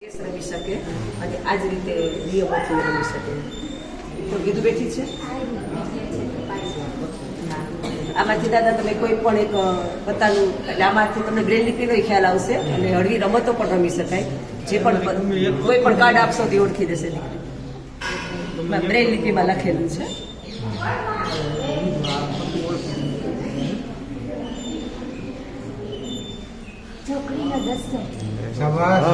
રમી શકે અને આ જ રીતે નિયમોથી રમી શકે. તો કીધું બેઠી છે. આમાંથી દાદા તમે કોઈ પણ એક પોતાનું એટલે આમાંથી તમને બ્રેલ લિપિનો ખ્યાલ આવશે અને હળવી રમતો પણ રમી શકાય. જે પણ કોઈ પણ કાર્ડ આપશો તે ઓળખી દેશે દીકરી. બ્રેલ લિપિમાં લખેલું છે. છોકરીનો દસ્તો. શાબાશ.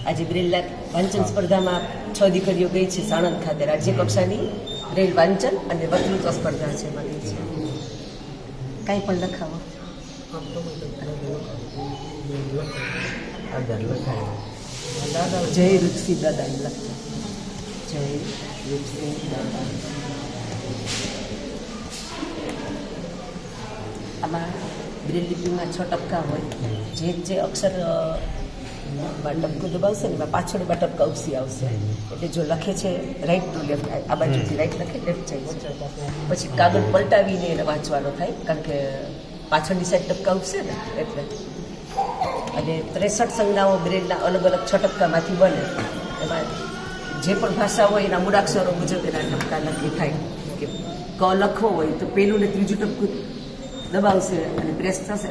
આજે બ્રેલ વાંચન સ્પર્ધામાં 6 દીકરીઓ ગઈ છે. સાણંદ ખાતે રાજ્ય કક્ષાની બ્રેલ વાંચન અને વક્તૃત્વ સ્પર્ધા છે. મને છે કાંઈ પણ લખાવો. જય ઋષિ દાદા લખજો. જય ઋષિ દાદા. આમાં બ્રેલ લિપિમાં 6 ટપકા હોય. જે અક્ષર ટપકું દબાવશે ને એમાં પાછળમાં ટપકા ઉપસી આવશે. એટલે જો લખે છે રાઈટ ટુ લેફ્ટ, આ બાજુથી રાઈટ લખે લેફ્ટ જાય છે. પછી કાગળ પલટાવીને એને વાંચવાનો થાય, કારણ કે પાછળની સાઈડ ટપકા ઉપસે ને એટલે. અને 63 સંજ્ઞાઓ બ્રેલના અલગ અલગ 6 ટપકામાંથી બને. એમાં જે પણ ભાષા હોય એના મૂળાક્ષરો મુજબ એના ટપકા નક્કી થાય. કે ક લખવો હોય તો પહેલું ને ત્રીજું ટપકું દબાવશે અને પ્રેસ થશે,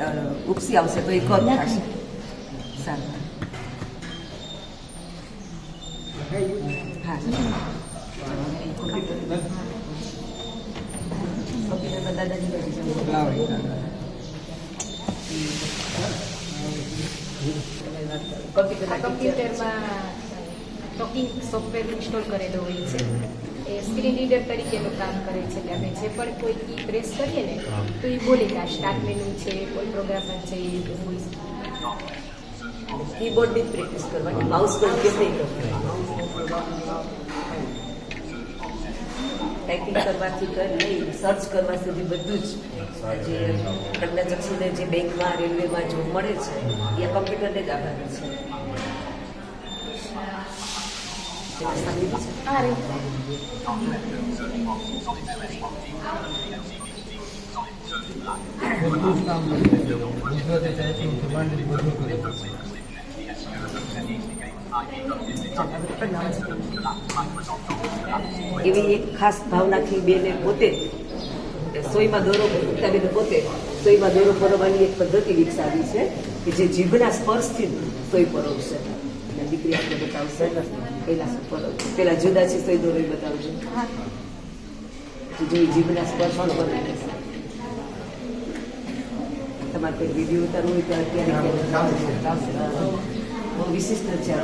ઉપસી આવશે તો એ ક થશે. સારું. કમ્પ્યુટરમાં ટોકિંગ સોફ્ટવેર ઇન્સ્ટોલ કરેલો હોય છે. એ સ્ક્રીન રીડર તરીકેનું કામ કરે છે. એટલે અમે જે પણ કોઈ કી પ્રેસ કરીએ ને તો એ બોલે કે આ સ્ટાર્ટ મેનુ છે, કોઈ પ્રોગ્રામર છે, એ બોલી. કીબોર્ડની જ પ્રેક્ટિસ કરવાની, માઉસ પર કે નહીં કરવાની. ટાઈપિંગ કરવાથી લઈ સર્ચ કરવા સુધી બધું જ જે પ્રજ્ઞાચક્ષુને જે બેંકમાં રેલવેમાં જોબ મળે છે એ કમ્પ્યુટરને જ આભારી છે. બધું જ કામ કરી ગુજરાતી ટાઈપિંગથી માંડી બધું કરી એવી એક ખાસ ભાવનાથી બેને પોતે સોયમાં દોરો બેને પોતે સોયમાં દોરો પરોવવાની એક પદ્ધતિ વિકસાવી છે કે જે જીભના સ્પર્શથી સોય પરોવશે. એટલે દીકરી આપણે બતાવશે પેલા જુદા છે સોય દોરો બતાવશે. જો જીભના સ્પર્શ બનાવી તમારે કોઈ વિડીયો ઉતારવું હોય તો અત્યારે બહુ વિશિષ્ટ છે.